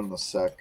on in a sec.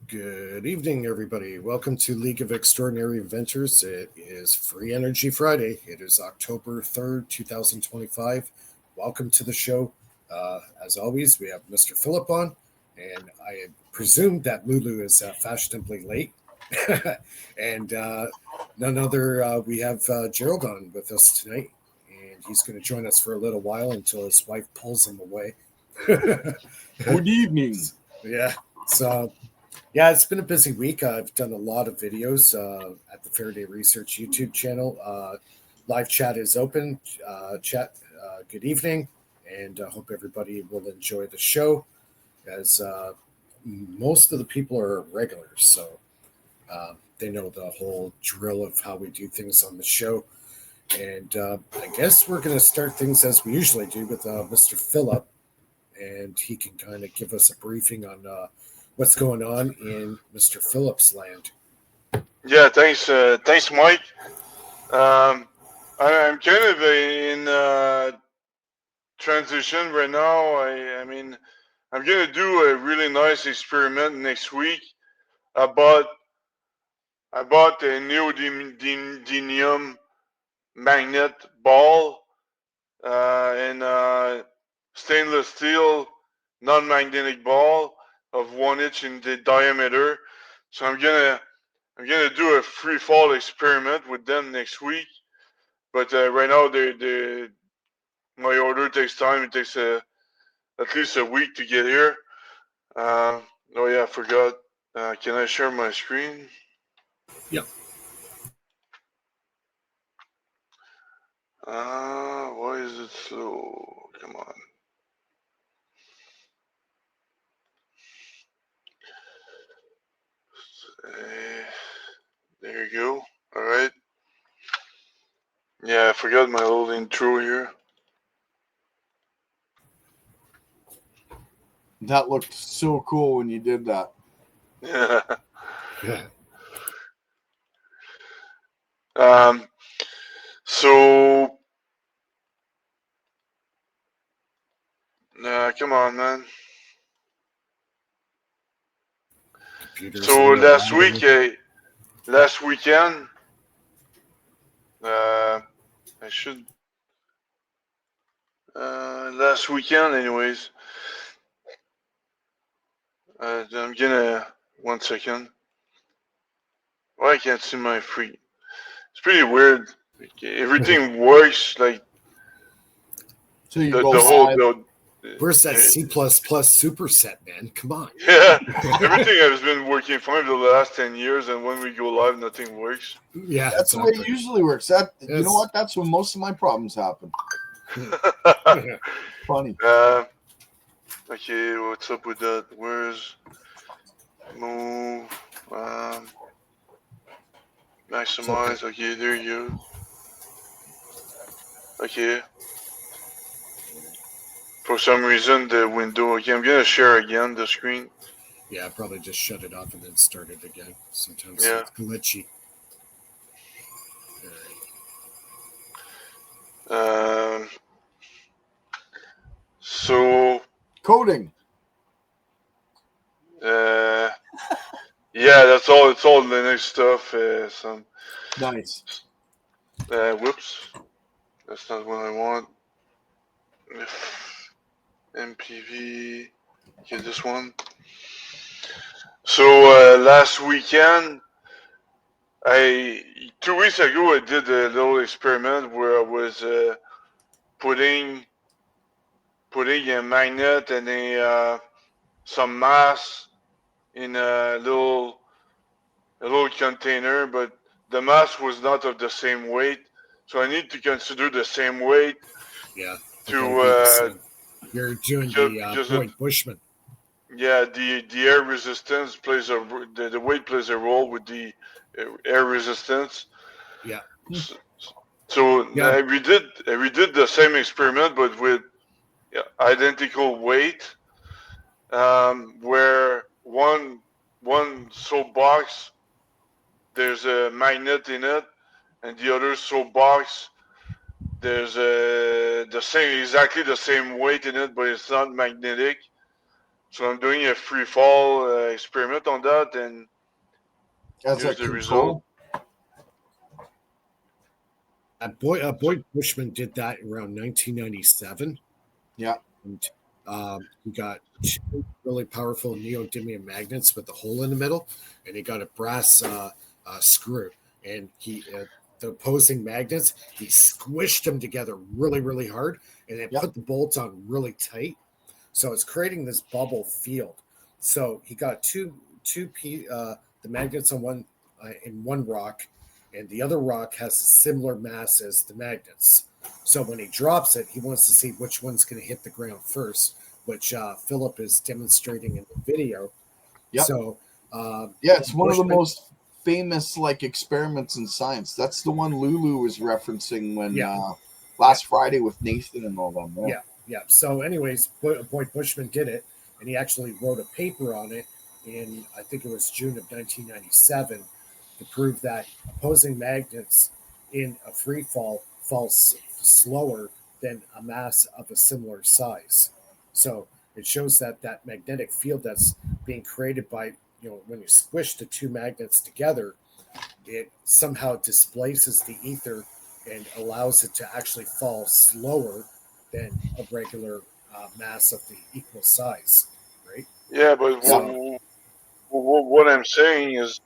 Good evening, everybody. Welcome to League of Extraordinary Adventures. It is Free Energy Friday. It is October 3rd, 2025. Welcome to the show. As always, we have Mr. Philip on, and I presume that Lulu is fashionably late. And none other, we have Gerald on with us tonight, and he's going to join us for a little while until his wife pulls him away. Good evening. Yeah, so... Yeah, it's been a busy week. I've done a lot of videos at the Faraday Research YouTube channel. Live chat is open. Good evening, and I hope everybody will enjoy the show, as most of the people are regulars, so they know the whole drill of how we do things on the show. And I guess we're going to start things as we usually do with Mr. Philip, and he can kind of give us a briefing on what's going on in Mr. Phillips' land. Yeah, thanks, Mike. I'm kind of in transition right now. I mean, I'm gonna do a really nice experiment next week. I bought a neodymium magnet ball and stainless steel non-magnetic ball of 1 inch in the diameter. So I'm gonna do a free fall experiment with them next week. But right now, my order takes time. It takes at least a week to get here. Oh yeah, I forgot. Can I share my screen? Yeah. Why is it slow? Come on. There you go. All right. Yeah, I forgot my little intro here. That looked so cool when you did that. Yeah. Yeah. So, come on, man. Computers So last weekend, last weekend, anyways. I'm gonna 1 second. Why I can't see my free? It's pretty weird. Everything works like So you the go whole. Where's that C++ superset, man? Come on. Yeah, everything has been working fine for the last 10 years, and when we go live, nothing works. Yeah, That's the way it usually works. You know what? That's when most of my problems happen. Funny. Okay, what's up with that? Where's move? Maximize. Okay, there you go. Okay. For some reason, the window. Okay, I'm gonna share again the screen. Yeah, probably just shut it off and then start it again. Sometimes Yeah. it's glitchy. So. Coding. Yeah, that's all. It's all Linux stuff. Some. Nice. Whoops. That's not what I want. MPV. Okay, this one. So last weekend, 2 weeks ago, I did a little experiment where I was putting a magnet and some mass in a little container, but the mass was not of the same weight. So I need to consider the same weight. Yeah. to you're doing because the Boyd Bushman. Yeah, the air resistance the weight plays a role with the air resistance. Yeah. So Yeah. we did the same experiment, but with identical weight, where one soap box there's a magnet in it, and the other soap box there's exactly the same weight in it, but it's not magnetic. So I'm doing a free fall experiment on that, and As a here's the result. control. Boyd Bushman did that around 1997. Yeah. And he got two really powerful neodymium magnets with a hole in the middle, and he got a brass screw. And the opposing magnets, he squished them together really, really hard, and then put the bolts on really tight. So it's creating this bubble field. So he got the magnets on one in one rock, and the other rock has a similar mass as the magnets. So when he drops it, he wants to see which one's going to hit the ground first, which Philip is demonstrating in the video. Yep. So it's one of the most famous experiments in science. That's the one Lulu was referencing when last Friday with Nathan and all them. Yeah. So anyways, Boyd Bushman did it, and he actually wrote a paper on it in, I think it was June of 1997, to prove that opposing magnets in a free fall slower than a mass of a similar size. So it shows that magnetic field that's being created by, when you squish the two magnets together, it somehow displaces the ether and allows it to actually fall slower than a regular mass of the equal size, right? Yeah, but what I'm saying is,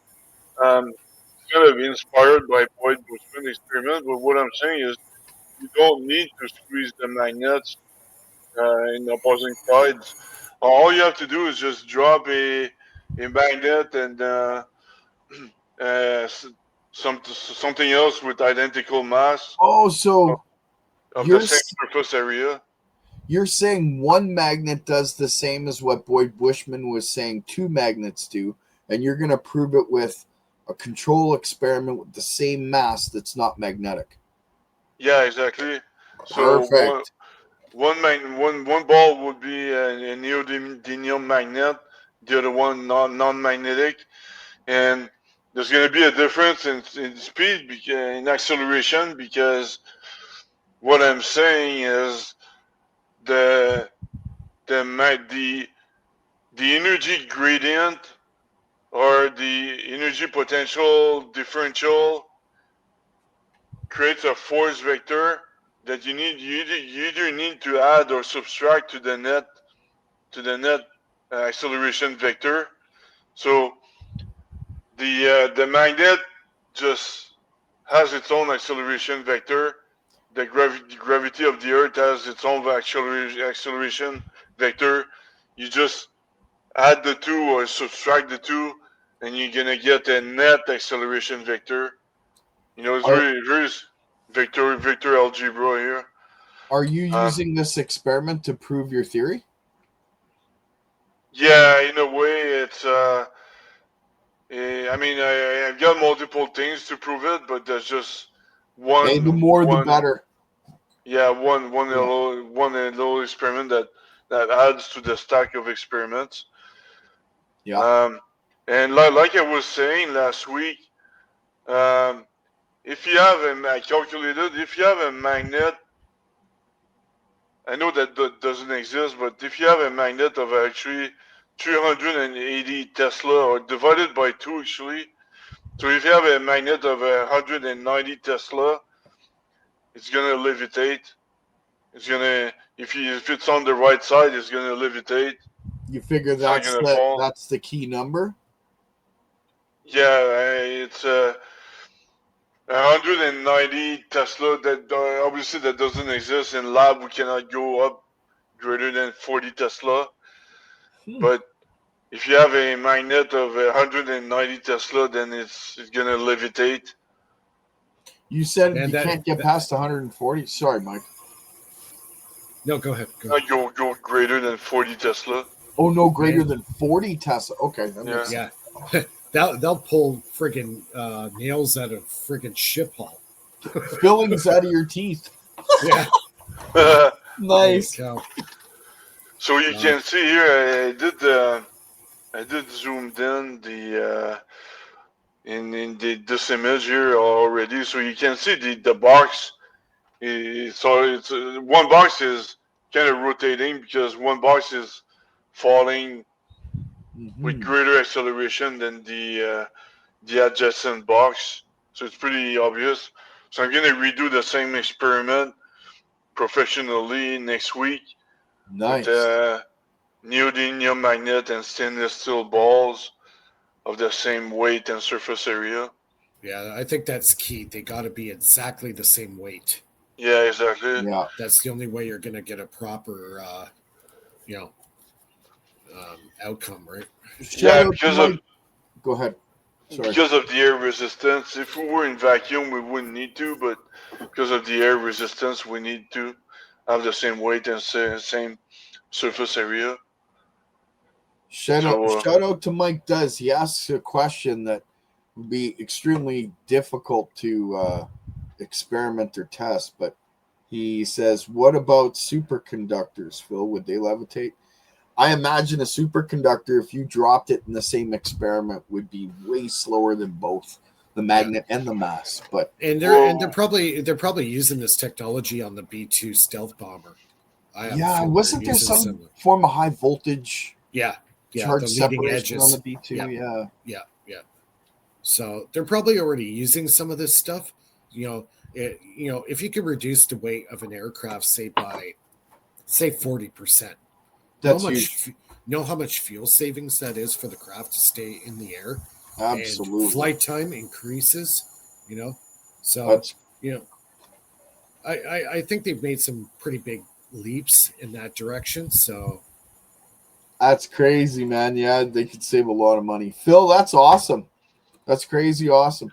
it's going to be inspired by Boyd Bushman experiment. But what I'm saying is, you don't need to squeeze the magnets in opposing sides. All you have to do is just drop a magnet and something else with identical mass. Oh, so of the same surface area. You're saying one magnet does the same as what Boyd Bushman was saying two magnets do, and you're going to prove it with a control experiment with the same mass that's not magnetic. Yeah, exactly. So perfect. One ball would be a neodymium magnet, the other one non-magnetic, and there's going to be a difference in speed, in acceleration, because what I'm saying is the energy gradient or the energy potential differential creates a force vector that you either need to add or subtract to the net acceleration vector. So the magnet just has its own acceleration vector. The gravity of the Earth has its own acceleration vector. You just add the two or subtract the two, and you're gonna get a net acceleration vector. It's very vector algebra here. Are you using this experiment to prove your theory? Yeah, in a way, it's. I've got multiple things to prove it, but there's just one. Hey, the more the better. Yeah, one little experiment that adds to the stack of experiments. Yeah. And like I was saying last week, if you have if you have a magnet, I know that doesn't exist, but if you have a magnet of actually 380 Tesla, or divided by 2 actually, so if you have a magnet of 190 Tesla, it's gonna levitate. It's gonna if it's on the right side, it's gonna levitate. You figure that's the key number? Yeah, it's 190 Tesla. That obviously that doesn't exist in lab. We cannot go up greater than 40 Tesla. But if you have a magnet of 190 Tesla, then it's gonna levitate. You said you can't get past 140. Sorry, Mike. No, go ahead. Go Not ahead. go greater than 40 Tesla. Oh, no, greater than 40 Tesla. Okay, that Yeah. makes sense. Yeah. They'll pull friggin' nails out of friggin' ship hull. Fillings out of your teeth. Yeah. Nice. Holy cow. So you can see here, I did zoomed in this image here already, so you can see the box. So it's one box is kind of rotating because one box is falling with greater acceleration than the adjacent box. So it's pretty obvious. So I'm gonna redo the same experiment professionally next week Nice. with neodymium magnet and stainless steel balls of the same weight and surface area. Yeah, I think that's key. They got to be exactly the same weight. Yeah, exactly. Yeah. That's the only way you're going to get a proper, outcome, right? Yeah, because of Go ahead. Sorry. because of the air resistance. If we were in vacuum, we wouldn't need to, but because of the air resistance, we need to have the same weight and same surface area. Shout out to Mike Does. He asks a question that would be extremely difficult to experiment or test, but he says, what about superconductors, Phil? Would they levitate? I imagine a superconductor, if you dropped it in the same experiment, would be way slower than both the magnet and the mass. But they're probably using this technology on the B-2 stealth bomber. Wasn't there some form of high voltage? Charge the leading separation edges on the B2. Yeah. So they're probably already using some of this stuff. If you could reduce the weight of an aircraft, say 40%, know how much fuel savings that is for the craft to stay in the air. Absolutely. And flight time increases. So I think they've made some pretty big leaps in that direction. So that's crazy, man. Yeah, they could save a lot of money. Phil, that's awesome. That's crazy awesome.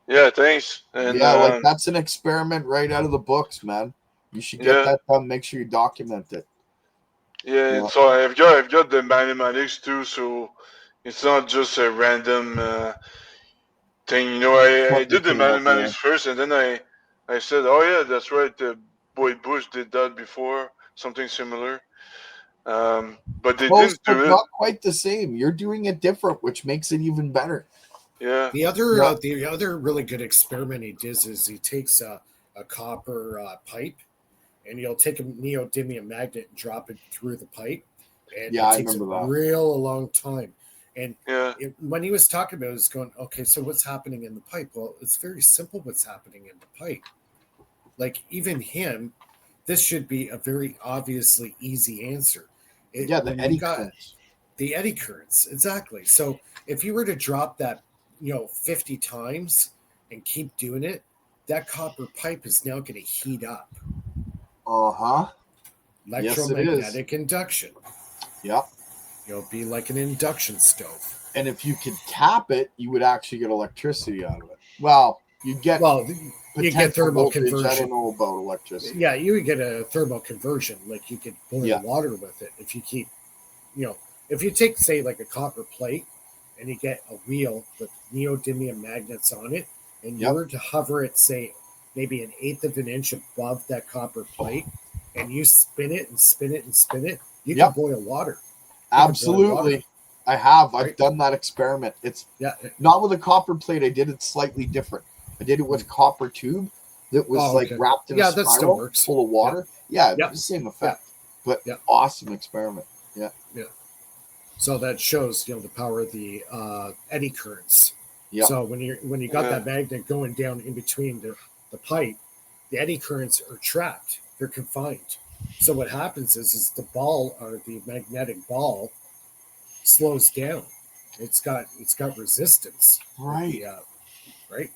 Yeah, thanks. And that's an experiment right out of the books, man. You should get that done. Make sure you document it. Yeah, and so I've got the mathematics too, so it's not just a random thing. I did the mathematics first, and then I said, oh yeah, that's right. Boyd Bush did that before, something similar. But they didn't do it. Not quite the same. You're doing it different, which makes it even better. Yeah. The other really good experiment he does is he takes a copper pipe, and he'll take a neodymium magnet and drop it through the pipe, and it takes a long time. And when he was talking about it, was going, okay, so what's happening in the pipe? Well, it's very simple what's happening in the pipe. Like, even him, this should be a very obviously easy answer. The eddy currents. The eddy currents, exactly. So if you were to drop that 50 times and keep doing it, that copper pipe is now going to heat up. Electromagnetic induction. Yep. Be like an induction stove. And if you could tap it, you would actually get electricity out of it. Well, you get thermal conversion. I don't know about electricity. Yeah, you would get a thermal conversion. Like, you could boil water with it if you keep, if you take, say, like a copper plate, and you get a wheel with neodymium magnets on it, and you were to hover it, say, maybe 1/8 of an inch above that copper plate, and you spin it and spin it and spin it, you can boil water. Absolutely. I have. I've done that experiment. It's not with a copper plate. I did it slightly different. I did it with a copper tube that was wrapped in a spiral full of water. It was the same effect. But awesome experiment. Yeah. So that shows, the power of the eddy currents. Yeah. So when you got that magnet going down in between the pipe, the eddy currents are trapped. They're confined. So what happens is the ball, or the magnetic ball, slows down. It's got resistance. Right. Right.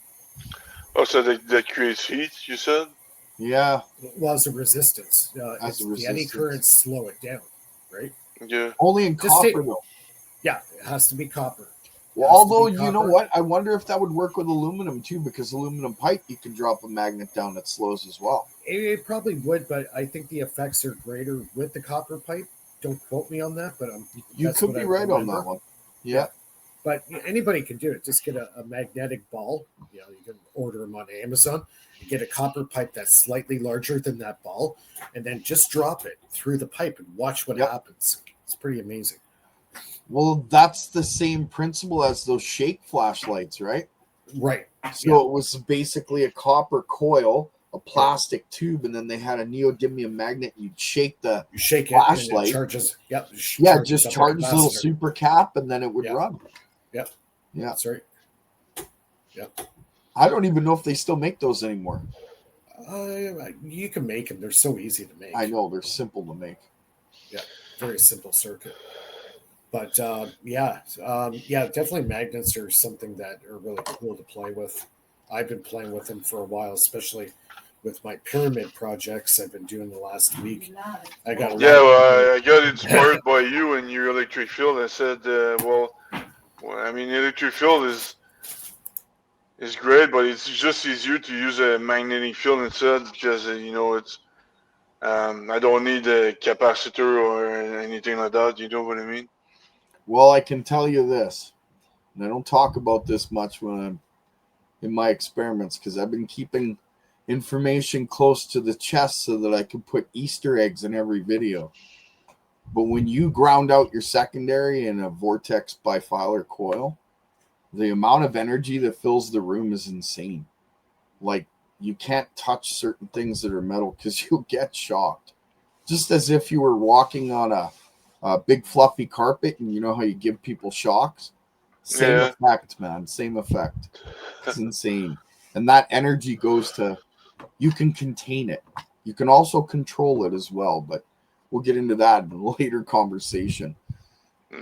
Oh, so that creates heat, you said? Yeah. Well, as a resistance. The eddy currents slow it down. Right. Yeah. Only in copper, though. Yeah, it has to be copper. Well, Has to be although, you know copper. what? I wonder if that would work with aluminum too, because aluminum pipe, you can drop a magnet down that slows as well. It probably would, but I think the effects are greater with the copper pipe. Don't quote me on that, but You that's could what be I right on remember. that one. Yeah. But anybody can do it. Just get a magnetic ball. You can order them on Amazon. You get a copper pipe that's slightly larger than that ball, and then just drop it through the pipe and watch what happens. It's pretty amazing. Well, that's the same principle as those shake flashlights, right? Right. So it was basically a copper coil, a plastic tube, and then they had a neodymium magnet. You'd shake the flashlight. And it charges. Yep. Just charge a little super cap, and then it would run. Yep. Yeah. That's right. Yep. I don't even know if they still make those anymore. You can make them. They're so easy to make. I know. They're simple to make. Yeah. Very simple circuit. But definitely magnets are something that are really cool to play with. I've been playing with them for a while, especially with my pyramid projects I've been doing the last week. I got I got inspired by you and your electric field. I said, electric field is great, but it's just easier to use a magnetic field instead because it's I don't need a capacitor or anything like that. You know what I mean? Well, I can tell you this, and I don't talk about this much when I'm in my experiments because I've been keeping information close to the chest so that I can put Easter eggs in every video. But when you ground out your secondary in a vortex bifilar coil, the amount of energy that fills the room is insane. Like, you can't touch certain things that are metal because you'll get shocked. Just as if you were walking on a big fluffy carpet and you know how you give people shocks? Same effect, man. Same effect. It's insane. And that energy goes to, you can contain it. You can also control it as well, but we'll get into that in a later conversation.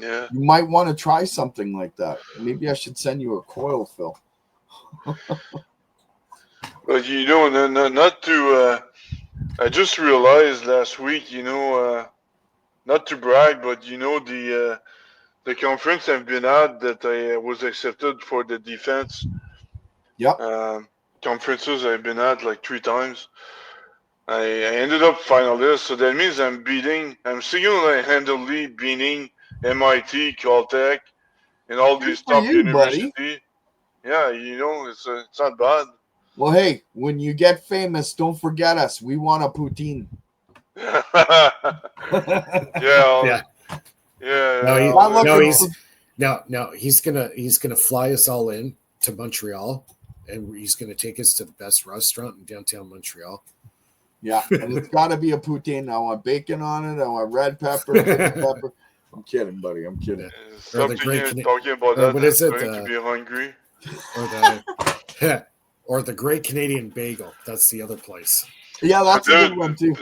Yeah. You might want to try something like that. Maybe I should send you a coil, Phil. But not to. I just realized last week, not to brag, but the conference I've been at that I was accepted for the defense. Yep. Conferences I've been at like 3 times. I ended up finalist, so that means I'm single-handedly beating MIT, Caltech, and all these top universities. Buddy. Yeah, it's not bad. Well, hey, when you get famous, don't forget us. We want a poutine. Yeah. He's gonna fly us all in to Montreal, and he's gonna take us to the best restaurant in downtown Montreal. Yeah, and it's got to be a poutine. I want bacon on it. I want red pepper, pepper. I'm kidding, buddy. I'm kidding. Stop talking about that. What is it? To be hungry. Or the Great Canadian Bagel. That's the other place. Yeah, that's a good one too.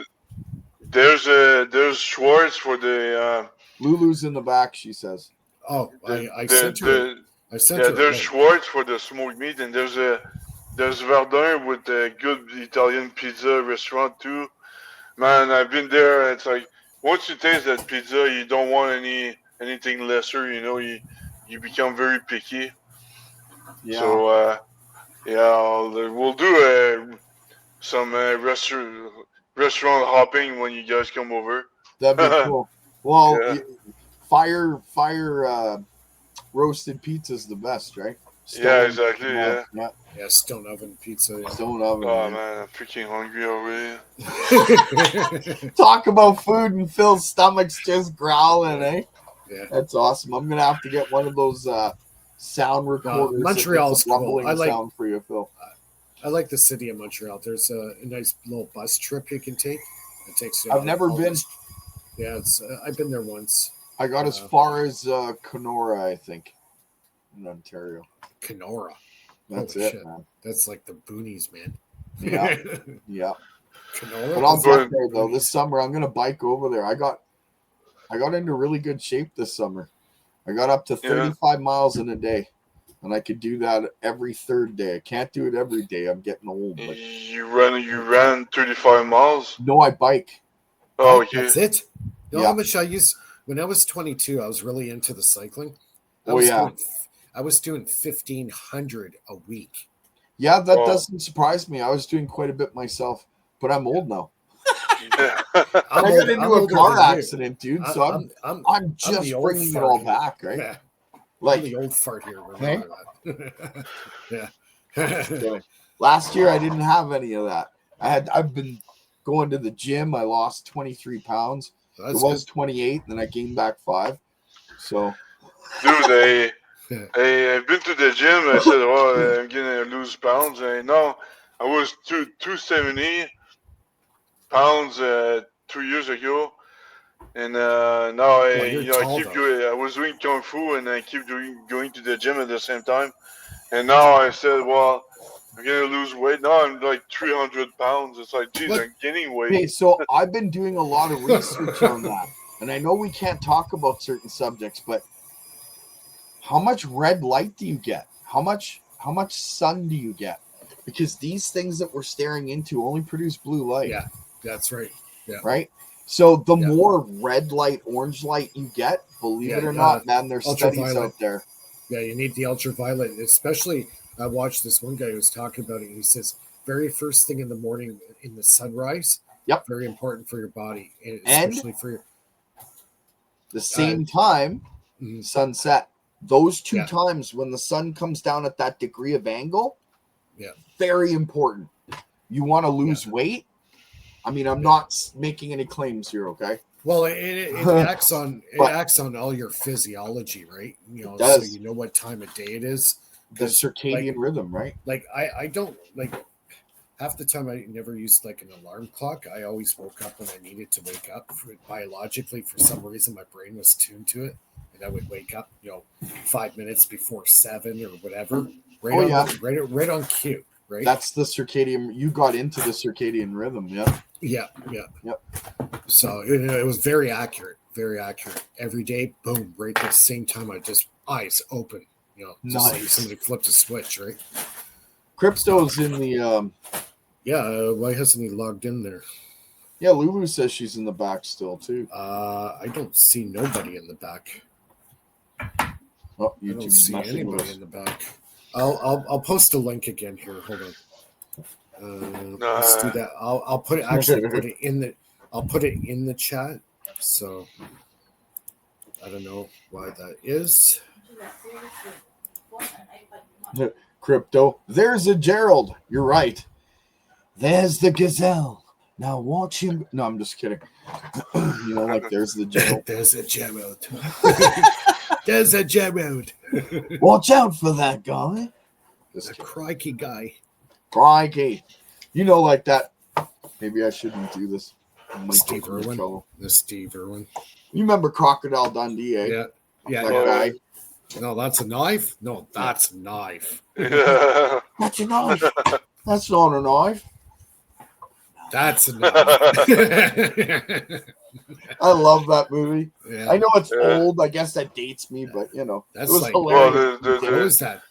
There's Schwartz for the Lulu's in the back. She says. Oh, I sent her. There's Schwartz for the smoked meat, and there's Verdun with a good Italian pizza restaurant too. Man, I've been there. It's like once you taste that pizza, you don't want anything lesser. You become very picky. Yeah. So we'll do some restaurant hopping when you guys come over. That'd be cool. Well, fire roasted pizza is the best, right? Exactly. Yeah, stone oven pizza. Yeah. Stone oven. Oh man, I'm freaking hungry already. Talk about food and Phil's stomach's just growling, eh? Yeah, that's awesome. I'm gonna have to get one of those sound recorders. Montreal's cool. I like sound for you, Phil. I like the city of Montreal. There's a nice little bus trip you can take. It takes you. I've never been. Yeah, I've been there once. I got as far as Kenora, I think, in Ontario. Kenora. That's Holy it, shit. Man. That's like the boonies, man. Yeah, yeah. Kenora. But I'll get there though. This summer, I'm gonna bike over there. I got into really good shape this summer. I got up to 35 miles in a day, and I could do that every third day. I can't do it every day. I'm getting old. But... You ran 35 miles? No, I bike. Oh, okay. That's it. You know how much I used when I was 22. I was really into the cycling. I I was doing 1,500 a week. Yeah, that doesn't surprise me. I was doing quite a bit myself, but I'm old now. Yeah. I got into a car accident, dude. So I'm just bringing it all back, right? Yeah. Like I'm the old fart here. Hey? Yeah. Last year I didn't have any of that. I've been going to the gym. I lost 23 pounds. It was 28, and then I gained back 5. So, dude, I've been to the gym. I said, "Oh, I'm gonna lose pounds." And no, I was 270 pounds 2 years ago, and now I keep going. I was doing kung fu, and I keep going to the gym at the same time. And now I said, "Well, I'm gonna lose weight." Now I'm like 300 pounds. It's like, geez, I'm gaining weight. Okay, so I've been doing a lot of research on that, and I know we can't talk about certain subjects, but how much red light do you get? How much sun do you get? Because these things that we're staring into only produce blue light. Yeah, that's right. Yeah. Right? So the more red light, orange light you get, believe it or not, man, there's studies out there. Yeah, you need the ultraviolet. Especially, I watched this one guy who was talking about it. He says, very first thing in the morning in the sunrise, very important for your body, and especially for your... The same time, sunset. Those two times when the sun comes down at that degree of angle, very important. You want to lose weight? I mean, I'm not making any claims here, okay? Well, it acts on all your physiology, right? You know, so you know what time of day it is. The circadian rhythm, right? Like I don't like half the time I never used like an alarm clock. I always woke up when I needed to wake up. Biologically, for some reason, my brain was tuned to it, and I would wake up, 5 minutes before 7 or whatever, right on cue. Right. That's the circadian. You got into the circadian rhythm, Yeah. So it was very accurate. Every day, boom, right at the same time. I just eyes open. Just like somebody flipped a switch, right? Crypto's in the. Why hasn't he logged in there? Yeah, Lulu says she's in the back still too. I don't see nobody in the back. Oh, I don't see anybody in the back. I'll post a link again here. Hold on. Let's do that. I'll put it in the chat. So I don't know why that is. Crypto. There's a Gerald. You're right. There's the gazelle. Now watch him. No, I'm just kidding. Like there's the Gerald. There's a Gerald. There's a Gerald. Watch out for that guy. A crikey guy. Crikey. Like that. Maybe I shouldn't do this. Steve Irwin. The Steve Irwin. You remember Crocodile Dundee, eh? Yeah. That guy. No, that's a knife? No, that's a knife. Yeah. That's a knife. That's not a knife. That's a knife. I love that movie. Yeah. I know it's old. I guess that dates me, but that's it was like hilarious. What was that?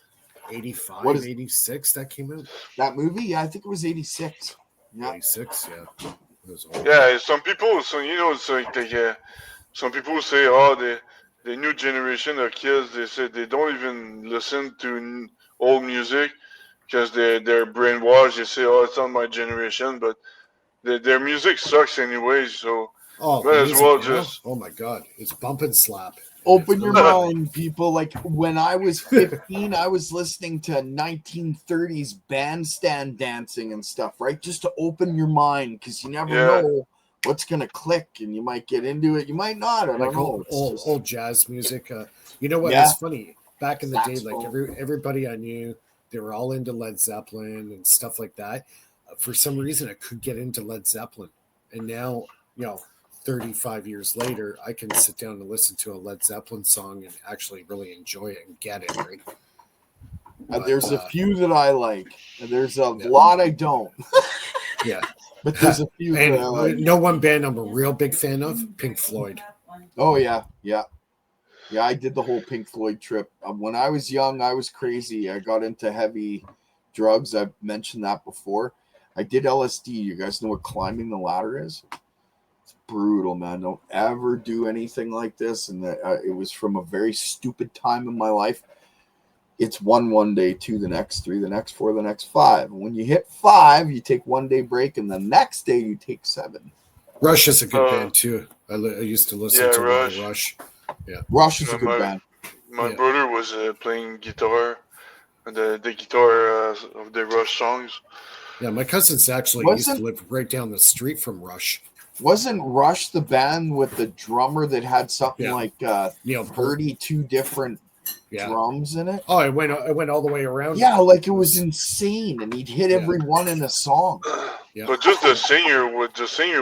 85, 86 that came out? That movie? Yeah, I think it was 86. Yeah. 86, yeah. It was old. Yeah, some people, it's like some people say, the new generation of kids, they say they don't even listen to old music because they're brainwashed. They say, it's not my generation, but their music sucks anyways, so might as well just... Oh my God, it's bump and slap. Open your mind, people. Like when I was 15, I was listening to 1930s bandstand dancing and stuff, right? Just to open your mind, because you never know what's going to click, and you might get into it. You might not. I don't know. Old jazz music. You know what? It's funny. Back in the day, like everybody I knew, they were all into Led Zeppelin and stuff like that. For some reason, I could get into Led Zeppelin. And now, 35 years later, I can sit down and listen to a Led Zeppelin song and actually really enjoy it and get it, right? There's a few that I like. And there's a lot I don't. Yeah. But there's a few that I like. No one band I'm a real big fan of, Pink Floyd. Oh, yeah. Yeah, I did the whole Pink Floyd trip. When I was young, I was crazy. I got into heavy drugs. I've mentioned that before. I did LSD. You guys know what climbing the ladder is? It's brutal, man. Don't ever do anything like this. And it was from a very stupid time in my life. it's one day, 2 the next, 3 the next, 4 the next, 5. When you hit 5, you take 1 day break, and the next day you take 7. Rush is a good band too. I used to listen to a lot of Rush. Yeah, Rush is a good band. My brother was playing guitar, the guitar of the Rush songs. Yeah, my cousins actually used to live right down the street from Rush. Wasn't Rush the band with the drummer that had something like 32 different drums in it? Oh, it went all the way around. Yeah, like it was insane, and he'd hit every one in a song. Yeah. But just the singer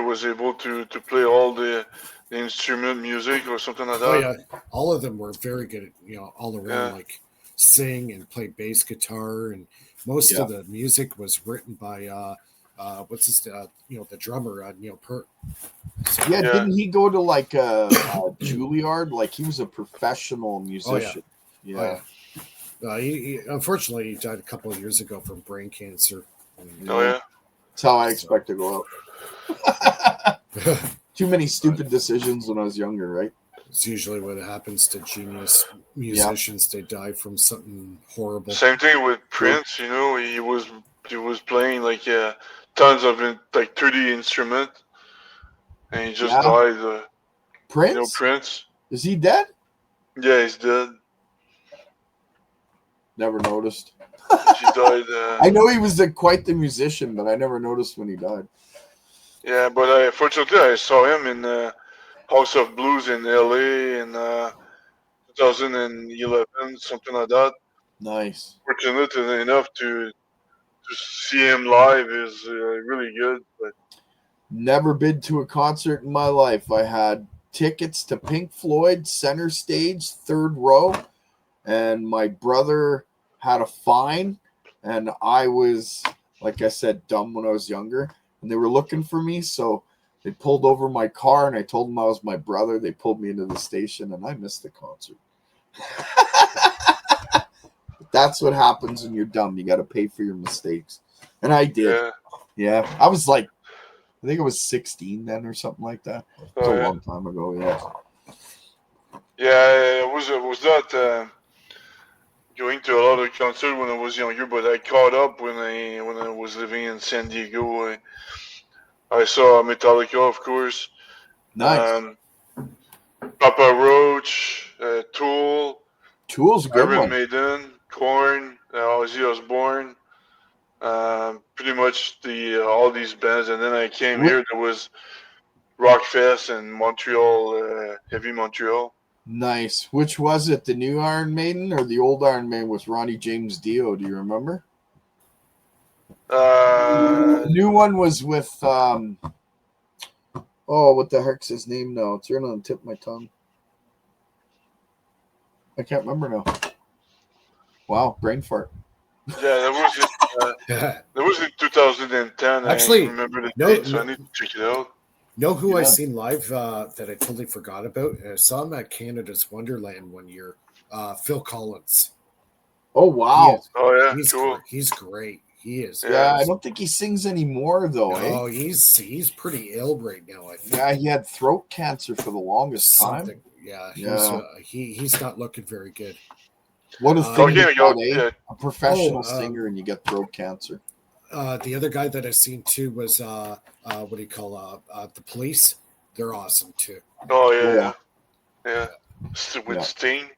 was able to play all the instrument music or something like that. Oh yeah, all of them were very good. All around, like sing and play bass guitar, and most of the music was written by what's this? The drummer Neil Peart. So, didn't he go to like Juilliard? Like he was a professional musician. Oh, yeah. He unfortunately he died a couple of years ago from brain cancer. That's how I expect to go out. Too many stupid decisions when I was younger, right? It's usually what happens to genius musicians. They die from something horrible. Same thing with Prince. He was playing like tons of like 30 instruments, and he just died. Prince? Prince. Is he dead? Yeah, he's dead. Never noticed. He died. I know he was quite the musician, but I never noticed when he died. Yeah, but fortunately I saw him in House of Blues in LA in 2011, something like that. Nice. Fortunate enough to see him live is really good. But never been to a concert in my life. I had tickets to Pink Floyd, center stage, 3rd row, and my brother had a fine, and I was, like I said, dumb when I was younger, and they were looking for me, so they pulled over my car, and I told them I was my brother. They pulled me into the station, and I missed the concert. That's what happens when you're dumb. You got to pay for your mistakes, and I did. Yeah. I was like, I think I was 16 then or something like that. It was a long time ago, Yeah, I was not going to a lot of concerts when I was younger, but I caught up when I was living in San Diego. I saw Metallica, of course. Nice. Papa Roach, Tool. Tool's a good Iron one. Maiden, Korn, Ozzy Osbourne. Pretty much all these bands, and then I came here. There was Rockfest in Montreal, Heavy Montreal. Nice. Which was it? The new Iron Maiden or the old Iron Maiden with Ronnie James Dio? Do you remember? The new one was with what the heck's his name now? It's right on the tip of my tongue. I can't remember now. Wow, brain fart. Yeah, that was in 2010. Actually, I remember the date, so I need to check it out. Know who I seen live that I totally forgot about? I saw him at Canada's Wonderland one year. Phil Collins. Oh wow! He's cool. He's great. He is. Yeah, I don't think he sings anymore though. Oh, he's pretty ill right now. I think. Yeah, he had throat cancer for the longest time. Yeah, he's not looking very good. What a thing a professional singer and you get throat cancer. The other guy that I seen too was what do you call the Police? They're awesome too. Oh yeah. With Sting.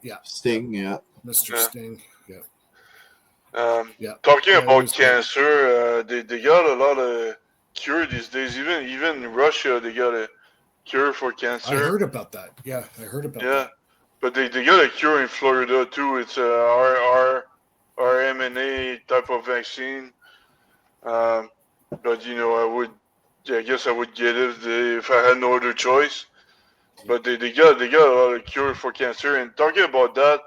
Yeah, Sting. Yeah, Mr. Sting. Yeah. Talking about cancer, they got a lot of cure these days. Even in Russia, they got a cure for cancer. I heard about that. Yeah, I heard about that. Yeah, but they got a cure in Florida too. It's a RMNA type of vaccine. But I guess I would get it if I had no other choice. But they got a lot of cure for cancer. And talking about that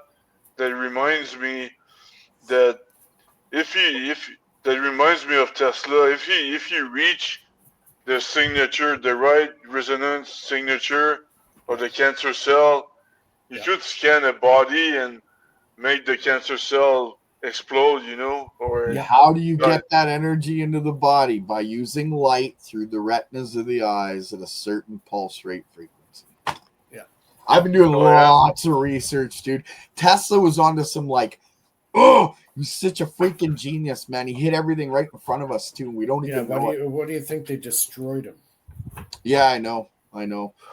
reminds me that that reminds me of Tesla. If you reach the signature, the right resonance signature of the cancer cell, you could scan a body and make the cancer cell explode, or how do you get that energy into the body? By using light through the retinas of the eyes at a certain pulse rate frequency. I've been doing Oh, yeah? lots of research, dude. Tesla was onto some like, oh, he's such a freaking genius, man. He hit everything right in front of us too. We don't Yeah, even know it. what do you think they destroyed him? Yeah, I know.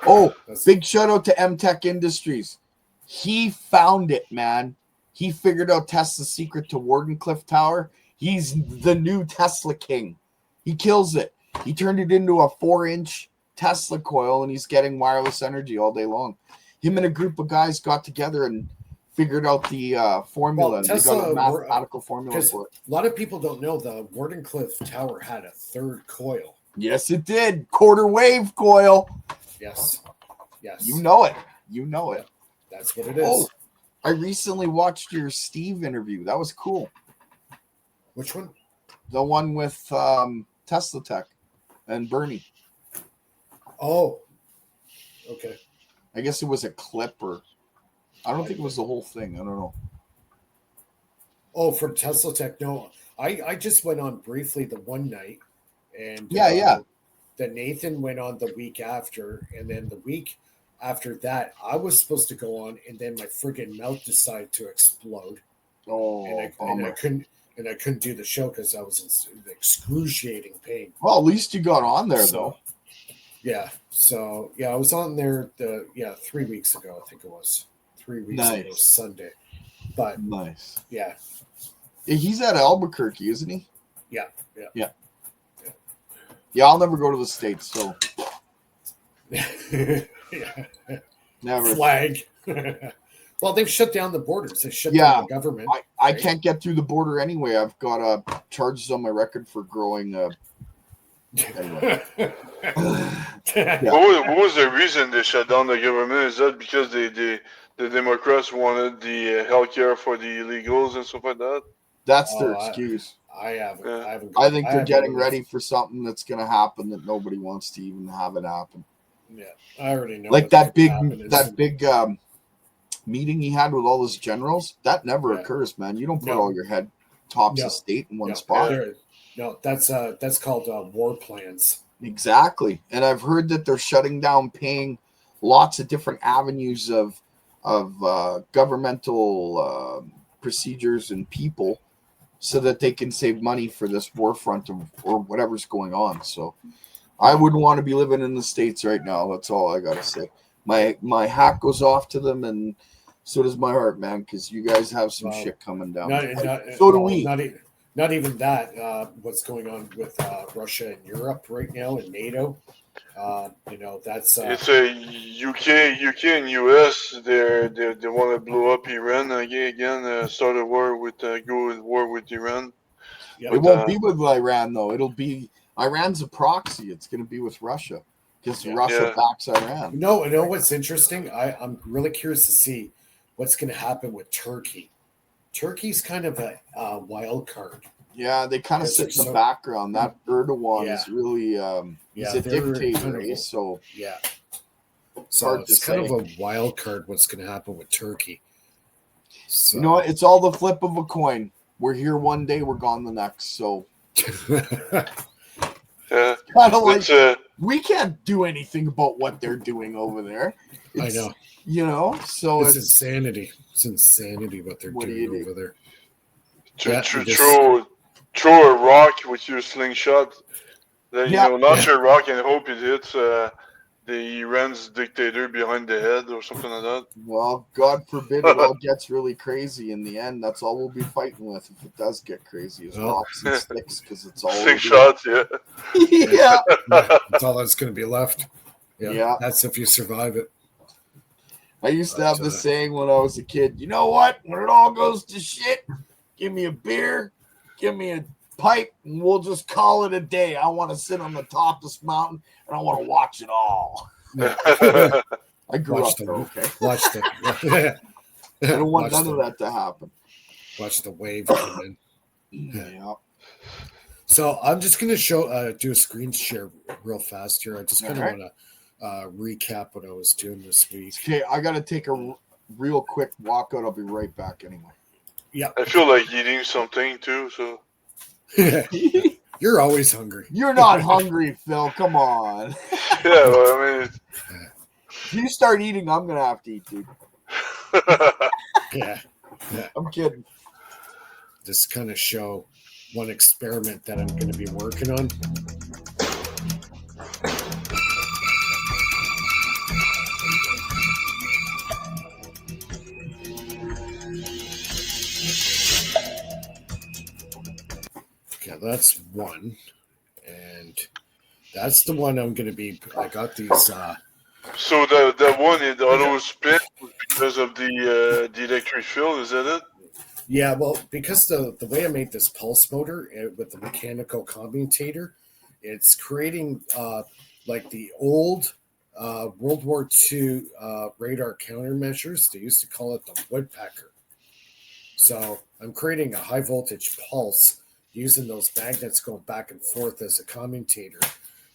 Oh, That's- big shout out to M Tech Industries. He found it, man. He figured out Tesla's secret to Wardenclyffe Tower. He's the new Tesla king. He kills it. He turned it into a 4-inch Tesla coil, and he's getting wireless energy all day long. Him and a group of guys got together and figured out the formula. Well, They Tesla got a mathematical formula because for it. a lot of people don't know the Wardenclyffe Tower had a third coil. Yes, it did. Quarter wave coil. Yes. You know it. You know it. That's what it is. Oh, I recently watched your Steve interview. That was cool. Which one? The one with Tesla Tech and BurnEye. Oh, okay. I guess it was a clip, or I don't think it was the whole thing. I don't know. Oh, from Tesla Tech. No, I just went on briefly the one night, and Yeah. Then Nathan went on the week after, and then the week after that, I was supposed to go on, and then my friggin' mouth decided to explode, Oh, and I couldn't do the show because I was in excruciating pain. Well, at least you got on there, though. Yeah. So I was on there 3 weeks ago. I think it was 3 weeks ago Sunday. But nice. Yeah. He's at Albuquerque, isn't he? Yeah. Yeah, I'll never go to the States, so Yeah. never. Flag. Well, they've shut down the borders. They shut down the government. I can't get through the border anyway. I've got charges on my record for growing. Anyway. What was the reason they shut down the government? Is that because the Democrats wanted the health care for the illegals and stuff like that? That's their excuse. I haven't. I think they're getting ready for something that's going to happen that nobody wants to even have it happen. Yeah, I already know. Like that big meeting he had with all his generals. That never occurs, man. You don't put all your head tops of state in one spot. No, that's called war plans. Exactly. And I've heard that they're shutting down paying lots of different avenues of governmental procedures and people so that they can save money for this war front or whatever's going on. So I wouldn't want to be living in the States right now. That's all I got to say. My hat goes off to them, and so does my heart, man, because you guys have some shit coming down. So do we. Not even that. What's going on with Russia and Europe right now and NATO? That's it's a UK and US. They want to blow up Iran again. Start a war with Iran. Yep. It won't be with Iran though. It'll be Iran's a proxy. It's going to be with Russia because Russia backs Iran. No, what's interesting? I'm really curious to see what's going to happen with Turkey. Turkey's kind of a wild card. Yeah, they kind of sit in the background. That Erdogan is really he's a dictator. So it's kind of a wild card what's going to happen with Turkey. So. You know what? It's all the flip of a coin. We're here one day, we're gone the next. So kind of like we can't do anything about what they're doing over there. I know. So it's insanity. It's insanity what they're doing over there. Throw a rock with your slingshot. Then launch a rock and hope it hits the Iran's dictator behind the head or something like that. Well, God forbid it all gets really crazy in the end. That's all we'll be fighting with if it does get crazy. Is rocks and sticks because it's all slingshots. Yeah. That's all that's going to be left. Yeah. That's if you survive it. I used to have this saying when I was a kid. You know what? When it all goes to shit, give me a beer, give me a pipe, and we'll just call it a day. I want to sit on the top of this mountain, and I want to watch it all. I grew up there, okay? Watch the. I don't want none of that to happen. Watch the wave come in. Yeah. So I'm just going to do a screen share real fast here. I just kind of want to recap what I was doing this week. Okay, I got to take a real quick walkout. I'll be right back anyway. Yeah. I feel like eating something too, so. You're always hungry. You're not hungry, Phil. Come on. Yeah, well, I mean, If you start eating, I'm gonna have to eat, dude. Yeah. I'm kidding. Just kind of show one experiment that I'm going to be working on. Okay, that's one. And that's the one I'm going to be. I got these. So the one in the auto spin was because of the electric field, is that it? Yeah, well, because the way I made this pulse motor with the mechanical commutator, it's creating like the old World War II radar countermeasures. They used to call it the woodpecker. So I'm creating a high voltage pulse using those magnets going back and forth as a commutator,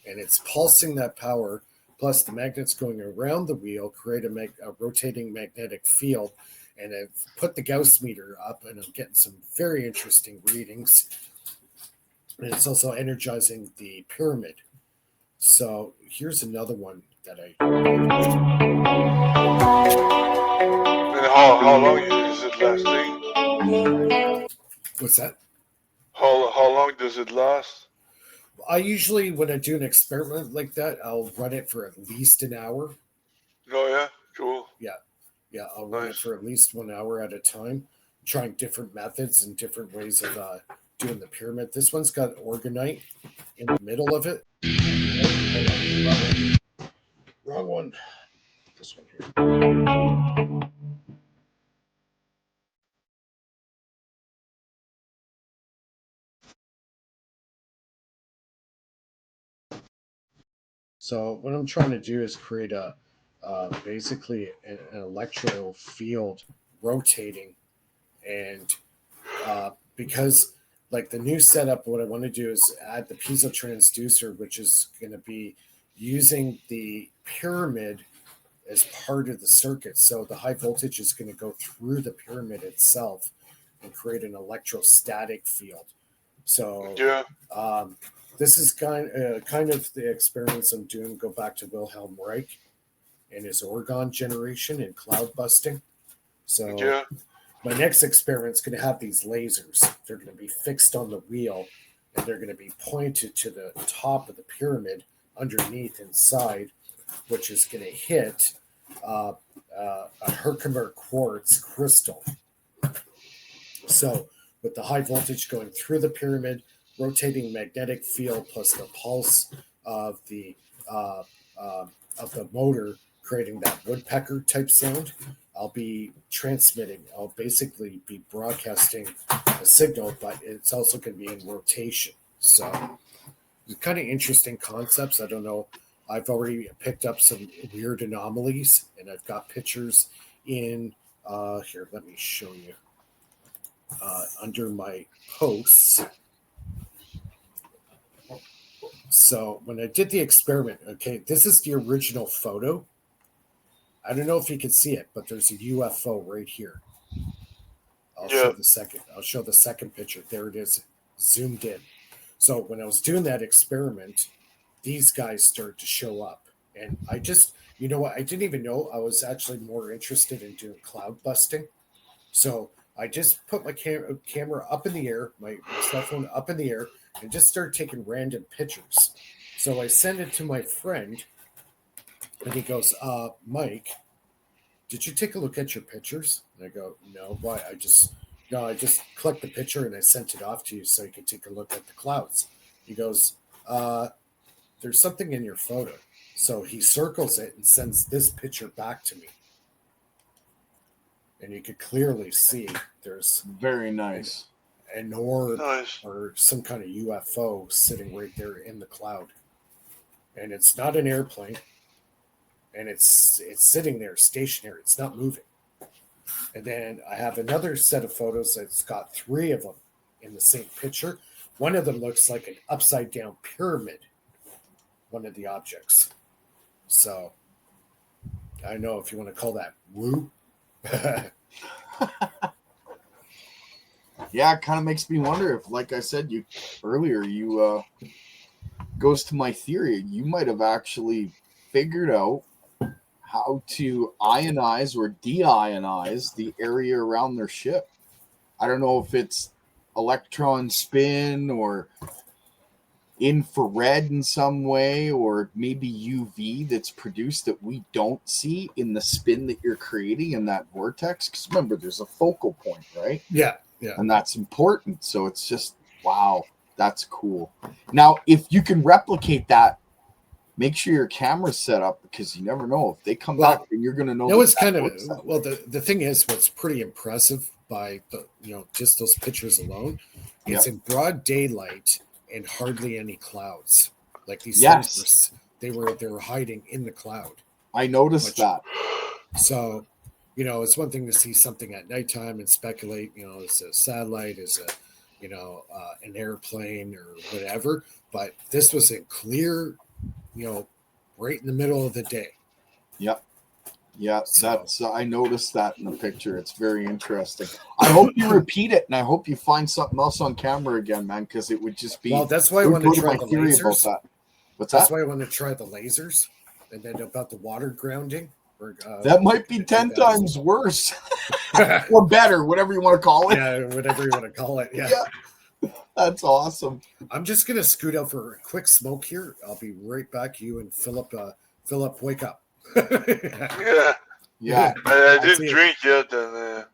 and it's pulsing that power. Plus, the magnets going around the wheel create a rotating magnetic field. And I've put the Gauss meter up, and I'm getting some very interesting readings. And it's also energizing the pyramid. So here's another one that I. And how long is it lasting? What's that? How long does it last? I usually, when I do an experiment like that, I'll run it for at least an hour. Oh yeah, cool. Yeah, I'll run it for at least 1 hour at a time, trying different methods and different ways of doing the pyramid. This one's got orgonite in the middle of it. Wrong one. This one here. So what I'm trying to do is create a basically an electrical field rotating, and because like the new setup, what I want to do is add the piezo transducer, which is going to be using the pyramid as part of the circuit. So the high voltage is going to go through the pyramid itself and create an electrostatic field. So Yeah. This is kind of the experiments I'm doing. Go back to Wilhelm Reich and his orgone generation and cloud busting. So Yeah. my next experiment is going to have these lasers. They're going to be fixed on the wheel, and they're going to be pointed to the top of the pyramid underneath inside, which is going to hit a Herkimer quartz crystal. So with the high voltage going through the pyramid, rotating magnetic field plus the pulse of the motor creating that woodpecker type sound, I'll be transmitting. I'll basically be broadcasting a signal, but it's also going to be in rotation. So it's kind of interesting concepts. I don't know. I've already picked up some weird anomalies, and I've got pictures in here. Let me show you under my posts. So when I did the experiment, okay, this is the original photo. I don't know if you can see it, but there's a UFO right here. I'll show the second picture. There it is, zoomed in. So when I was doing that experiment, these guys started to show up. And I just, you know what, I didn't even know I was actually more interested in doing cloud busting. So I just put my camera up in the air, my cell phone up in the air, and just started taking random pictures. So I sent it to my friend, and he goes, Mike, did you take a look at your pictures? And I go, no. Why? I just clicked the picture and I sent it off to you so you could take a look at the clouds. He goes, there's something in your photo. So he circles it and sends this picture back to me. And you could clearly see there's very nice an orb or some kind of UFO sitting right there in the cloud. And it's not an airplane. And it's sitting there stationary. It's not moving. And then I have another set of photos that's got 3 of them in the same picture. One of them looks like an upside down pyramid, one of the objects. So I don't know if you want to call that woo. Yeah, it kind of makes me wonder if, like I said you earlier, you goes to my theory. You might have actually figured out how to ionize or deionize the area around their ship. I don't know if it's electron spin or infrared in some way, or maybe UV that's produced that we don't see in the spin that you're creating in that vortex. Because remember, there's a focal point, right? Yeah. And that's important. So it's just, wow, that's cool. Now, if you can replicate that, make sure your camera's set up, because you never know if they come back and you're going to know. No, it's kind of, well, the thing is, what's pretty impressive by the, just those pictures alone, it's in broad daylight and hardly any clouds. Like these things they were hiding in the cloud. I noticed that. So, it's one thing to see something at nighttime and speculate, it's a satellite, is a, an airplane or whatever. But this was in clear, right in the middle of the day. Yep. Yeah, that's I noticed that in the picture. It's very interesting. I hope you repeat it, and I hope you find something else on camera again, man, because it would just be. Well, that's why I want to try the lasers. What's that's why I want to try the lasers, and then about the water grounding. That might be 10 times worse, or better, whatever you want to call it. Yeah, whatever you want to call it. Yeah. That's awesome. I'm just gonna scoot out for a quick smoke here. I'll be right back. You and Philip, wake up. Yeah. I didn't drink yet, and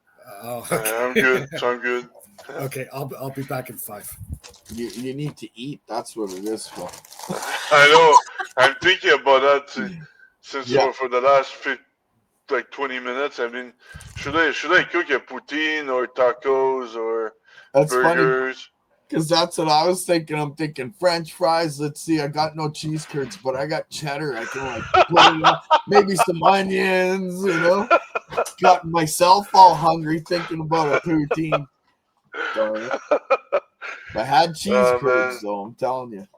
okay. I'm good. So I'm good. Okay, I'll be back in 5. You need to eat. That's what it is for. I know. I'm thinking about that since for the last 20 minutes. I mean, should I cook a poutine or tacos or burgers? Funny. Because that's what I was thinking. I'm thinking French fries. Let's see. I got no cheese curds, but I got cheddar. I can put it up. Maybe some onions, Got myself all hungry thinking about a poutine. Darn it. I had cheese curds, though. I'm telling you.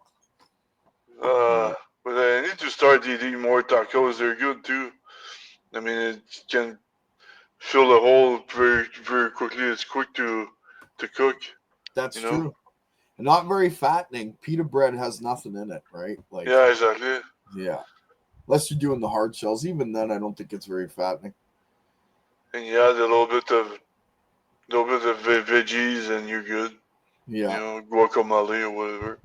But I need to start eating more tacos. They're good, too. I mean, it can fill a hole very, very quickly. It's quick to cook. That's true. Not very fattening. Pita bread has nothing in it, right? Yeah, exactly. Yeah. Unless you're doing the hard shells. Even then, I don't think it's very fattening. And you add a little bit of veggies, and you're good. Yeah. Guacamole or whatever.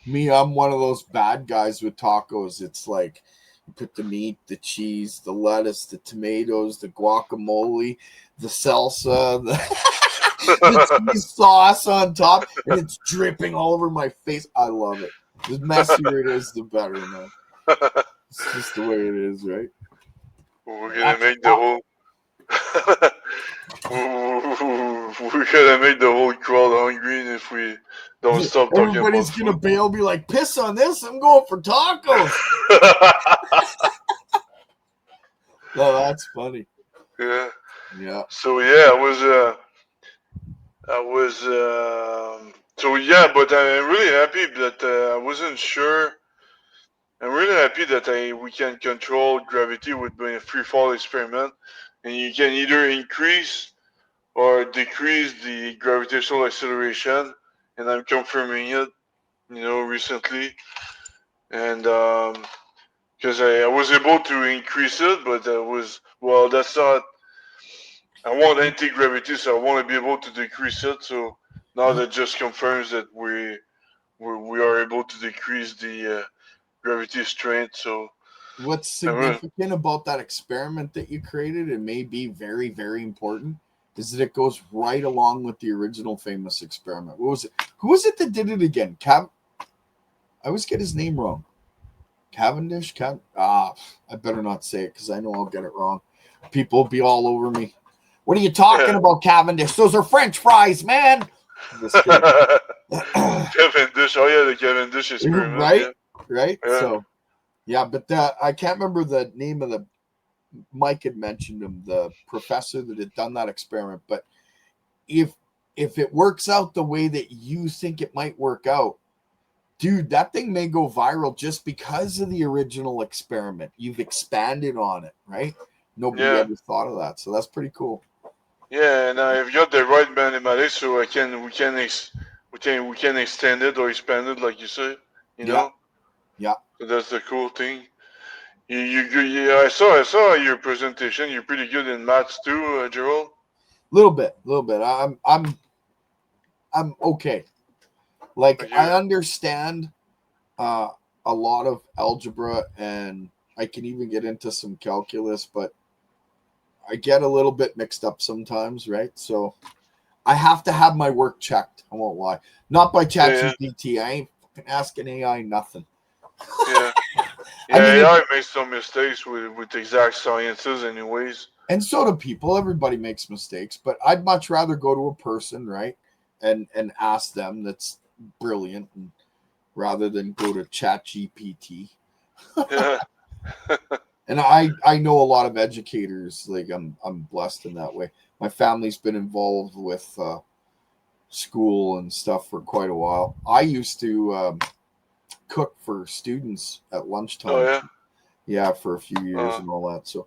Me, I'm one of those bad guys with tacos. It's like you put the meat, the cheese, the lettuce, the tomatoes, the guacamole, the salsa, the cheese sauce on top, and it's dripping all over my face. I love it. The messier it is, the better, man. It's just the way it is, right? We're gonna make the whole. We're gonna make the whole crowd hungry if we don't stop talking about Everybody's gonna bail, be like, piss on this. I'm going for tacos. No, that's funny. Yeah. Yeah. So I was but I'm really happy that I wasn't sure. I'm really happy that we can control gravity with doing a free fall experiment, and you can either increase or decrease the gravitational acceleration, and I'm confirming it, recently, and because I was able to increase it, but that's not. I want anti-gravity, so I want to be able to decrease it. So now that just confirms that we are able to decrease the gravity strength. So what's significant about that experiment that you created, and may be very, very important, is that it goes right along with the original famous experiment. What was it? Who was it that did it again? I always get his name wrong. Cavendish? I better not say it because I know I'll get it wrong. People will be all over me. What are you talking about, Cavendish? Those are French fries, man. Cavendish. Oh yeah, the Cavendish experiment. Right. Yeah. So, yeah, but I can't remember the name of the. Mike had mentioned him, the professor that had done that experiment. But if it works out the way that you think it might work out, dude, that thing may go viral just because of the original experiment. You've expanded on it, right? Nobody ever thought of that, so that's pretty cool. Yeah, and I've got the right mathematics, so we can extend it or expand it, like you say. You know. Yeah. So that's the cool thing. I saw your presentation. You're pretty good in maths too, Gerald. Little bit. I'm okay. Like I understand a lot of algebra, and I can even get into some calculus, but I get a little bit mixed up sometimes, right? So I have to have my work checked. I won't lie. Not by ChatGPT. I ain't fucking asking AI nothing. Yeah. I mean, AI makes some mistakes with exact sciences, anyways. And so do people. Everybody makes mistakes, but I'd much rather go to a person, right, and ask them that's brilliant, rather than go to ChatGPT. Yeah. And I know a lot of educators. Like I'm blessed in that way. My family's been involved with school and stuff for quite a while. I used to cook for students at lunchtime. Oh, yeah? Yeah, for a few years and all that. So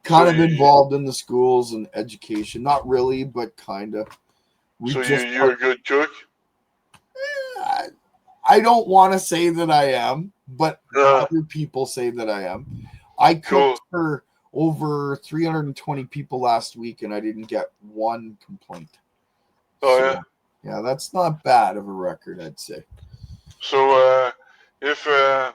kind of involved in the schools and education. Not really, but kind of. You're a good cook? I don't want to say that I am, but other people say that I am. I cooked for over 320 people last week, and I didn't get one complaint. Oh, yeah? Yeah, that's not bad of a record, I'd say. So if the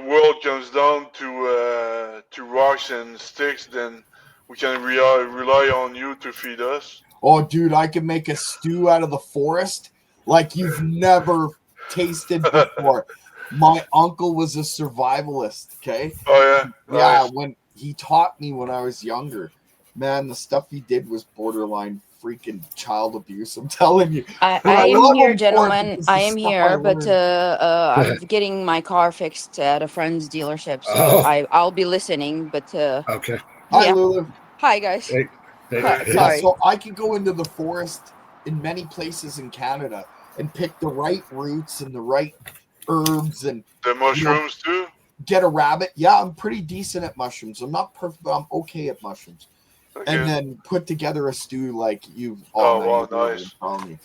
world comes down to rocks and sticks, then we can rely on you to feed us. Oh, dude, I can make a stew out of the forest like you've never tasted before. My uncle was a survivalist, okay? Oh, yeah? Yeah, Nice. when he taught me when I was younger, man, the stuff he did was borderline freaking child abuse. I'm telling you. I am here, gentlemen. I am here, but I'm getting my car fixed at a friend's dealership, so I'll be listening. But okay. Hi, Lulu. Hi, guys. Hey. Yeah, so I could go into the forest in many places in Canada and pick the right roots and the right herbs and the mushrooms too. Get a rabbit. Yeah, I'm pretty decent at mushrooms. I'm not perfect, but I'm okay at mushrooms. Okay. And then put together a stew like you've nice. Wild.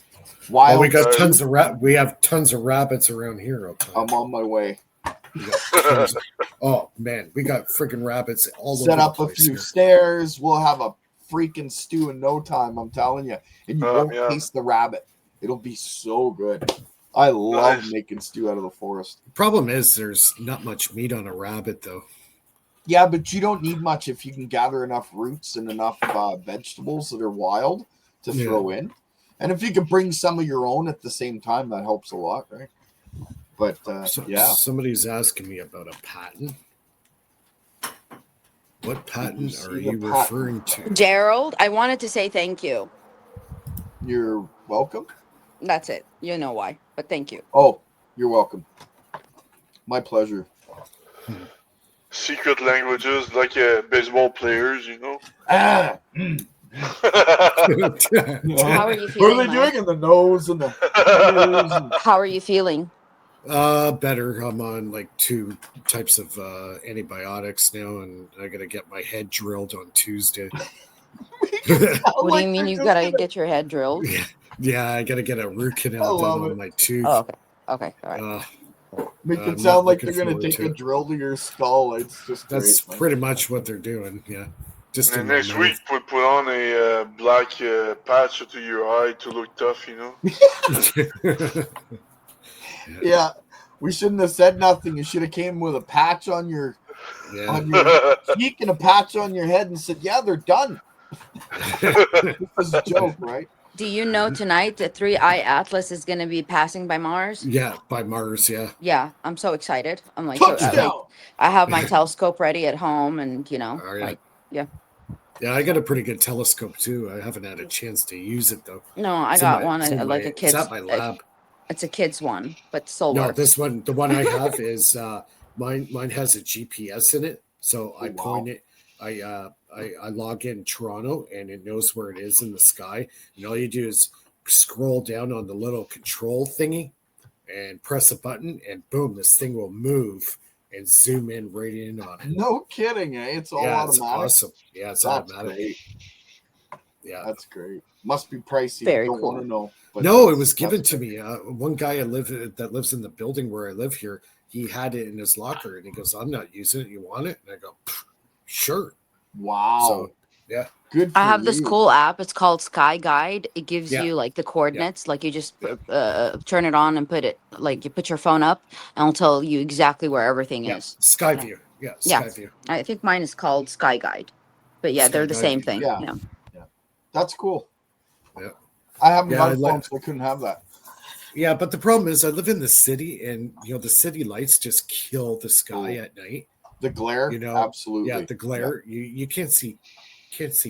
Well, we got tons of we have tons of rabbits around here. I'm on my way. Oh man, we got freaking rabbits all over the place. Set up a few stairs. We'll have a freaking stew in no time. I'm telling you, and you won't taste the rabbit. It'll be so good. I love making stew out of the forest. The problem is there's not much meat on a rabbit, though. Yeah, but you don't need much if you can gather enough roots and enough vegetables that are wild to throw in. And if you can bring some of your own at the same time, that helps a lot, right? But, Somebody's asking me about a patent. What patent are you referring to? Gerald, I wanted to say thank you. You're welcome. That's it. You know why, but thank you. Oh, you're welcome. My pleasure. Secret languages like baseball players, you know. How are you feeling? What are they doing in the nose and the How are you feeling? Better. I'm on like 2 types of antibiotics now, and I gotta get my head drilled on Tuesday. What do you mean you gotta get your head drilled? Yeah, I gotta get a root canal done on my tooth. Oh, okay, all right. Make it sound like they're gonna take a drill to your skull. It's just that's pretty much what they're doing. Yeah. Just and next week, put on a black patch to your eye to look tough, you know. Yeah, we shouldn't have said nothing. You should have came with a patch on your cheek and a patch on your head and said, "Yeah, they're done." This is a joke, right? Do you know tonight the 3i Atlas is going to be passing by Mars? Yeah, by Mars, yeah. Yeah, I'm so excited. I'm like, I have my telescope ready at home, and Yeah, I got a pretty good telescope too. I haven't had a chance to use it though. No, I got one like a kid's. It's at my lab. It's a kid's one, but still No, works. this one, the one I have is mine has a GPS in it, so I point it. I log in Toronto and it knows where it is in the sky. And all you do is scroll down on the little control thingy and press a button and boom, this thing will move and zoom in right in on it. No kidding, eh? It's all automatic. It's awesome. Yeah, it's automatic. Great. Yeah. That's great. Must be pricey. Very want to know. No, it was given to me. One guy that lives in the building where I live here he had it in his locker, and he goes, "I'm not using it. You want it?" And I go, "Sure." Wow. So yeah, Good for I have this you. cool app. It's called Sky Guide. It gives Yeah. you like the coordinates. Like you just turn it on and put it, like you put your phone up, and it'll tell you exactly where everything yeah, is. Skyview. Yeah, Yeah. Skyview. I think mine is called Sky Guide. But yeah, Sky they're the Guide. same thing. Yeah. Yeah. That's cool. Yeah. I haven't Yeah, got I a phone, so I couldn't have that. Yeah, but the problem is I live in the city, and the city lights just kill the sky Oh. at night. The glare, absolutely. Yeah, the glare. Yeah. You can't see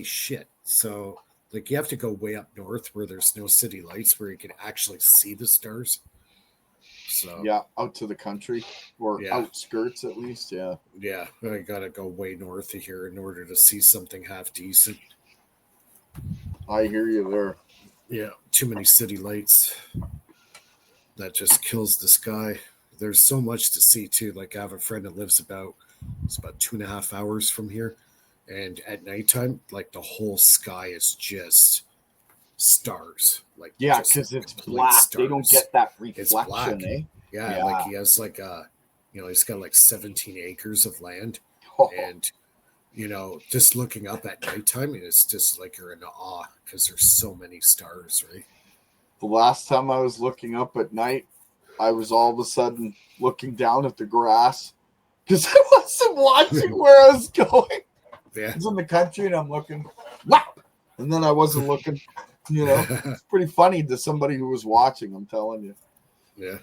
shit. So like you have to go way up north where there's no city lights where you can actually see the stars. So yeah, out to the country or Yeah. outskirts at least. Yeah. yeah, I gotta go way north of here in order to see something half decent. I hear you there. Yeah, too many city lights. That just kills the sky. There's so much to see too. Like I have a friend that lives about 2.5 hours from here, and at nighttime, like the whole sky is just stars. Like Yeah, just because it's complete black. stars. They don't get that It's black. reflection, eh? Yeah, Yeah. like he has like he's got like 17 acres of land, Oh, and just looking up at nighttime, it's just like you're in awe because there's so many stars, right? the last time I was looking up at night, I was all of a sudden looking down at the grass because I wasn't watching where I was going. Yeah. I was in the country and I'm looking, whap! And then I wasn't looking. It's pretty funny to somebody who was watching, I'm telling you. Yeah.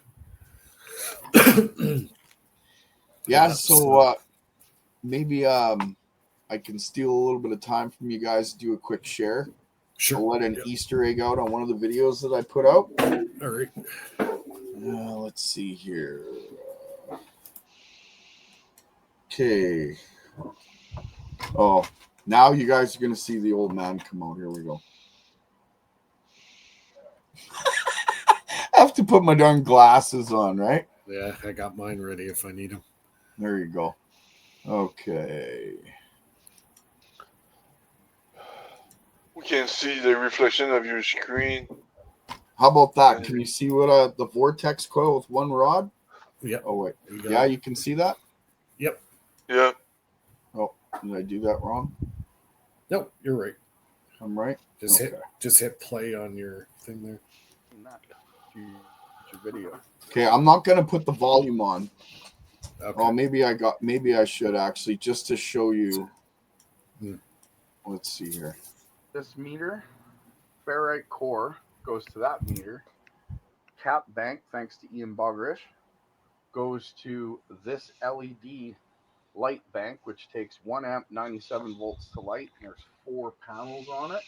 Yeah, so maybe I can steal a little bit of time from you guys to do a quick share. Sure. I'll let an Easter egg out on one of the videos that I put out. All right. Let's see here. Okay. Oh, now you guys are going to see the old man come out. Here we go. I have to put my darn glasses on, right? Yeah, I got mine ready if I need them. There you go. Okay. We can see the reflection of your screen. How about that? Can you see what the vortex coil with one rod? Yep. Oh, wait. Yeah, you can see that? Yep. Yeah. Oh, did I do that wrong? Nope, you're right. I'm right? Just hit play on your thing there. Video. Okay, I'm not going to put the volume on. Okay. Oh, maybe I should actually, just to show you. Let's see here. This meter, ferrite core, goes to that meter. Cap bank, thanks to Ian Boggerish, goes to this LED light bank, which takes 1 amp, 97 volts to light. There's 4 panels on it.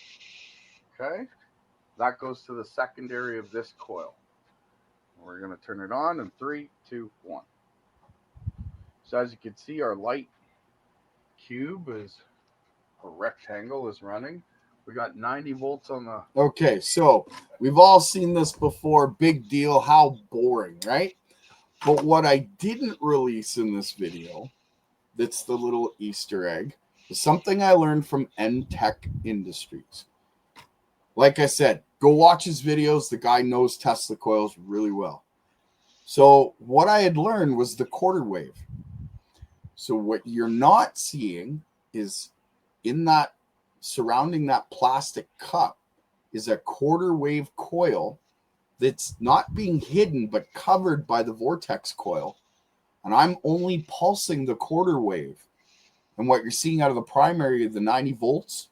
Okay. That goes to the secondary of this coil. We're going to turn it on in 3, 2, 1. So as you can see, our light cube is, a rectangle is running. We got 90 volts on the... Okay, so we've all seen this before. Big deal. How boring, right? But what I didn't release in this video, that's the little Easter egg, is something I learned from Tech Industries. Like I said, go watch his videos. The guy knows Tesla coils really well. So what I had learned was the quarter wave. So what you're not seeing is in that surrounding that plastic cup is a quarter wave coil that's not being hidden but covered by the vortex coil. And I'm only pulsing the quarter wave. And what you're seeing out of the primary is the 90 volts.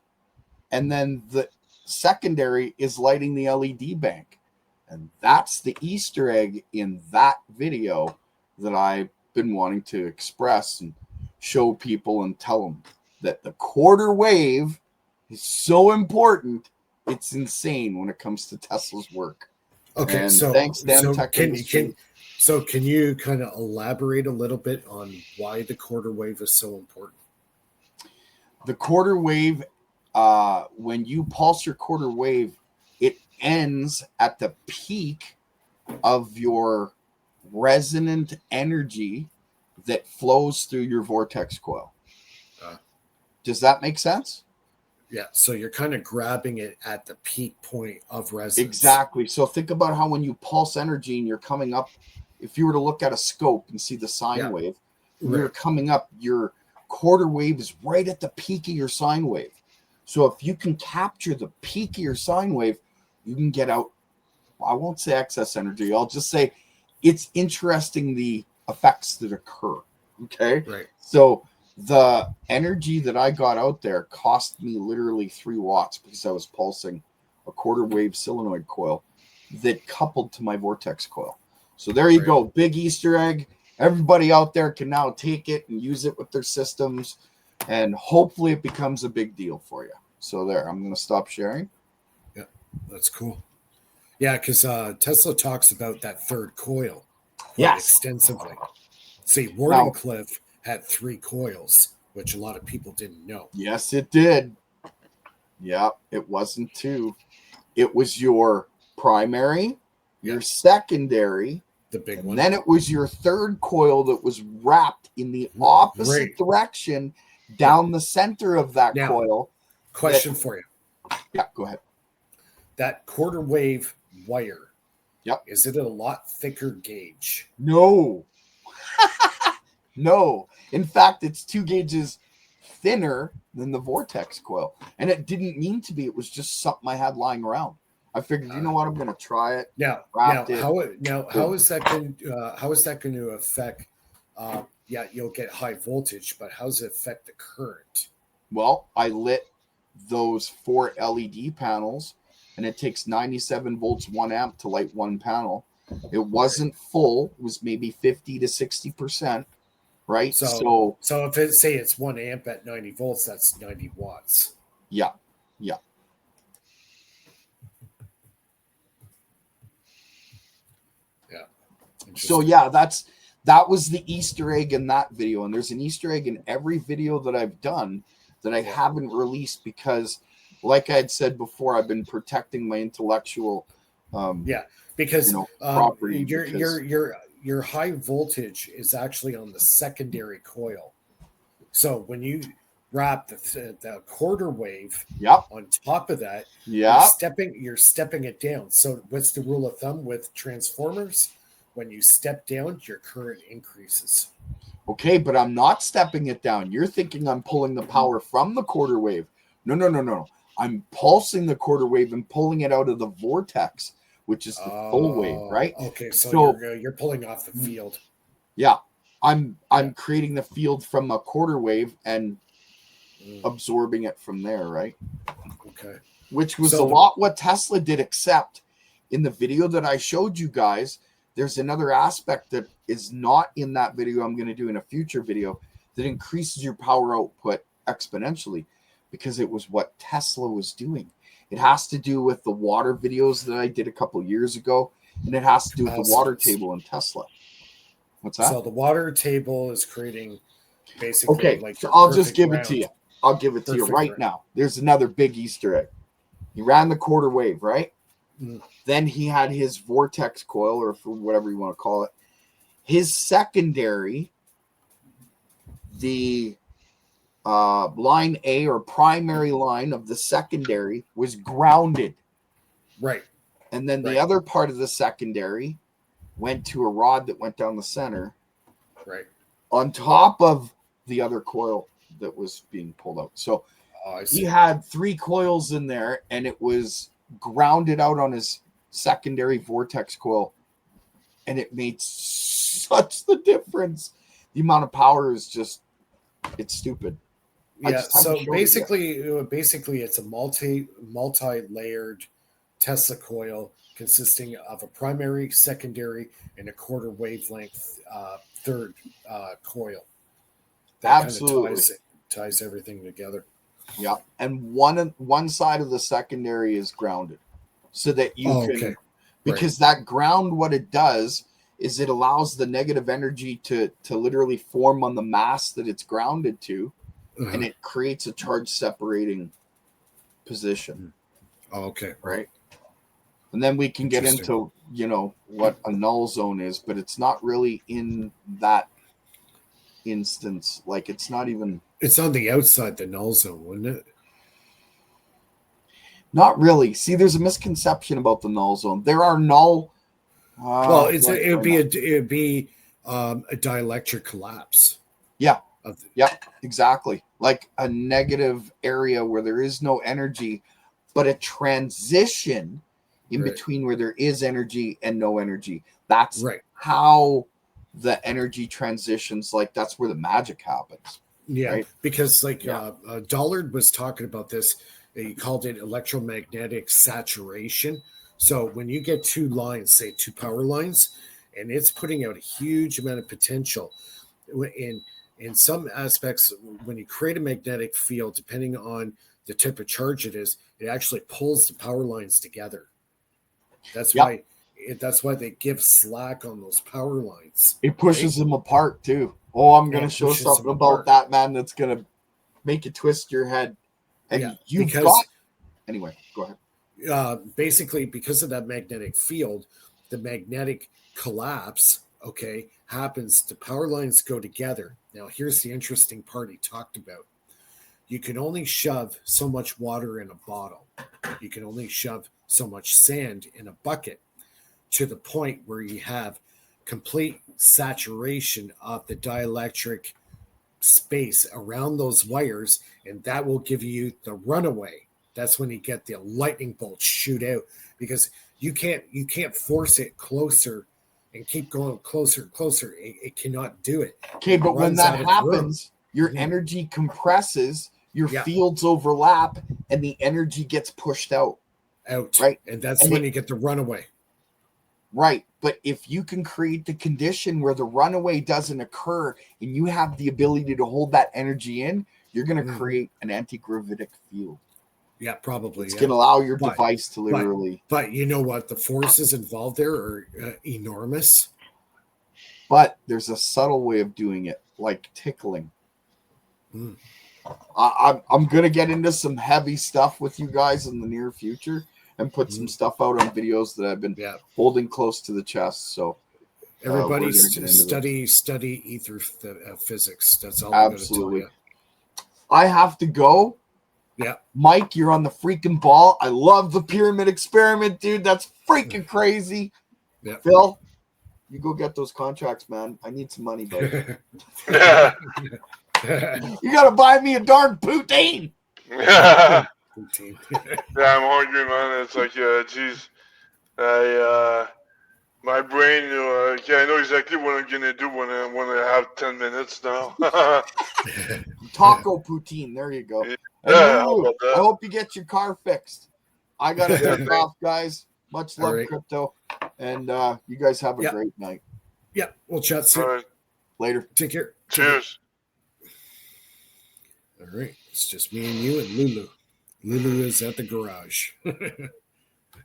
And then the secondary is lighting the LED bank. And that's the Easter egg in that video that I've been wanting to express and show people and tell them that the quarter wave is so important. It's insane when it comes to Tesla's work. Okay, and so thanks, Dan Tech can Industries. you kind of elaborate a little bit on why the quarter wave is so important? The quarter wave, when you pulse your quarter wave, it ends at the peak of your resonant energy that flows through your vortex coil. Does that make sense? Yeah, so you're kind of grabbing it at the peak point of resonance. Exactly. So think about how when you pulse energy and you're coming up, if you were to look at a scope and see the sine wave, when you're Right. coming up, your quarter wave is right at the peak of your sine wave. So if you can capture the peak of your sine wave, you can get out, I won't say excess energy, I'll just say it's interesting the effects that occur. Okay. Right. So the energy that I got out there cost me literally 3 watts because I was pulsing a quarter wave solenoid coil that coupled to my vortex coil. So there you go. Big Easter egg. Everybody out there can now take it and use it with their systems, and hopefully it becomes a big deal for you. So there, I'm going to stop sharing. Yeah, that's cool. Yeah, because Tesla talks about that third coil extensively. See, Wardenclyffe had 3 coils, which a lot of people didn't know. Yes, it did. Yeah, it wasn't 2. It was your primary, your secondary, the big and one. then it was your third coil that was wrapped in the opposite direction down the center of that coil. Question for you. Yeah, go ahead. That quarter wave wire. Yep. Is it a lot thicker gauge? No. No. In fact, it's 2 gauges thinner than the vortex coil. And it didn't mean to be. It was just something I had lying around. I figured, you know what, I'm going to try it. Now, how is that going to affect? You'll get high voltage, but how does it affect the current? Well, I lit those 4 LED panels, and it takes 97 volts, 1 amp to light 1 panel. It wasn't full; it was maybe 50 to 60%. Right. So if it's 1 amp at 90 volts, that's 90 watts. Yeah. So that was the Easter egg in that video, and there's an Easter egg in every video that I've done that I haven't released because, like I had said before, I've been protecting my intellectual because property. Your high voltage is actually on the secondary coil. So when you wrap the quarter wave on top of that, you're stepping it down. So what's the rule of thumb with transformers? When you step down, your current increases. Okay, but I'm not stepping it down. You're thinking I'm pulling the power from the quarter wave. No. I'm pulsing the quarter wave and pulling it out of the vortex, which is the full wave, right? Okay, so you're pulling off the field. Yeah, I'm creating the field from a quarter wave and absorbing it from there, right? Okay. Which was a lot what Tesla did, except in the video that I showed you guys, there's another aspect that is not in that video I'm going to do in a future video that increases your power output exponentially because it was what Tesla was doing. It has to do with the water videos that I did a couple years ago, and it has to do with the water table in Tesla. What's that? So the water table is creating basically so I'll just give it to you. I'll give it to you right now. There's another big Easter egg. He ran the quarter wave, right? Then he had his vortex coil, or whatever you want to call it. His secondary, the line A or primary line of the secondary, was grounded. Right. And then the other part of the secondary went to a rod that went down the center. Right. On top of the other coil that was being pulled out. So he had 3 coils in there, and it was grounded out on his secondary vortex coil, and it made such the difference. The amount of power is just, it's stupid. Yeah, so basically it's a multi-layered Tesla coil consisting of a primary, secondary, and a quarter wavelength third coil. That absolutely kind of ties everything together. Yeah, and one side of the secondary is grounded, so that you can, because that ground, what it does is it allows the negative energy to literally form on the mass that it's grounded to, and it creates a charge separating position. Right. And then we can get into what a null zone is, but it's not really in that instance. Like, it's not even. It's on the outside the null zone, wouldn't it? Not really. See, there's a misconception about the null zone. There are null Well, it would be a dielectric collapse. Yeah. Yeah, exactly. Like a negative area where there is no energy, but a transition in between where there is energy and no energy. That's how the energy transitions. Like that's where the magic happens. Yeah, right? Because Dollard was talking about this. He called it electromagnetic saturation. So when you get two lines, say two power lines, and it's putting out a huge amount of potential in some aspects, when you create a magnetic field, depending on the type of charge it is, it actually pulls the power lines together. That's why they give slack on those power lines. It pushes them apart too. Oh, I'm going to show something about that, man, that's going to make you twist your head. And anyway, go ahead. Basically, because of that magnetic field, the magnetic collapse, happens. The power lines go together. Now, here's the interesting part he talked about. You can only shove so much water in a bottle. You can only shove so much sand in a bucket, to the point where you have complete saturation of the dielectric space around those wires, and that will give you the runaway. That's when you get the lightning bolts shoot out, because you can't force it closer and keep going closer and closer. It cannot do it. Okay, but when that happens, your energy compresses, your fields overlap, and the energy gets pushed out. Right? And that's when you get the runaway. Right. But if you can create the condition where the runaway doesn't occur and you have the ability to hold that energy in, you're going to create an anti-gravitic field. Yeah, probably. It's going to allow your device to literally. But you know what? The forces involved there are enormous. But there's a subtle way of doing it, like tickling. I'm going to get into some heavy stuff with you guys in the near future and put some stuff out on videos that I've been holding close to the chest. So everybody study ether physics. That's all absolutely. I'm going to tell you. I have to go. Yeah. Mike, you're on the freaking ball. I love the pyramid experiment, dude. That's freaking crazy. Yeah. Phil, you go get those contracts, man. I need some money, buddy. You got to buy me a darn poutine. Yeah. Yeah, I'm hungry, man. It's like, geez, my brain, I know exactly what I'm gonna do when I have 10 minutes now. Taco poutine, there you go. Yeah, Lulu, I hope you get your car fixed. I gotta take off, guys. Much love, crypto, and you guys have a great night. Yeah, we'll chat soon. Right. Later. Take care. Cheers. All right, it's just me and you and Lulu. Lulu is at the garage.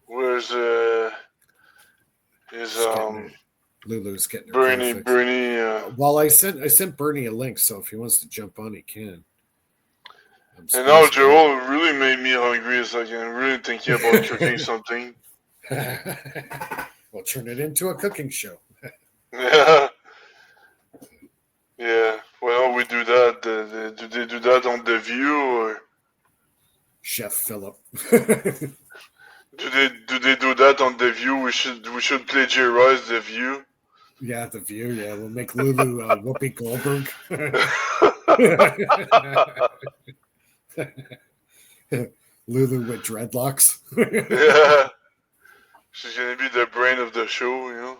Where's Lulu's getting BurnEye? Well, I sent BurnEye a link, so if he wants to jump on, he can. And now Gerald really made me hungry. It's like I'm really thinking about cooking something. We'll turn it into a cooking show. Yeah. Yeah. Well, we do that. Do they do that on The View or? Chef Philip. Do they do that on The View? We should plagiarize The View. Yeah, The View. Yeah, we'll make Lulu Whoopi Goldberg. Lulu with dreadlocks. Yeah, she's gonna be the brain of the show, you know.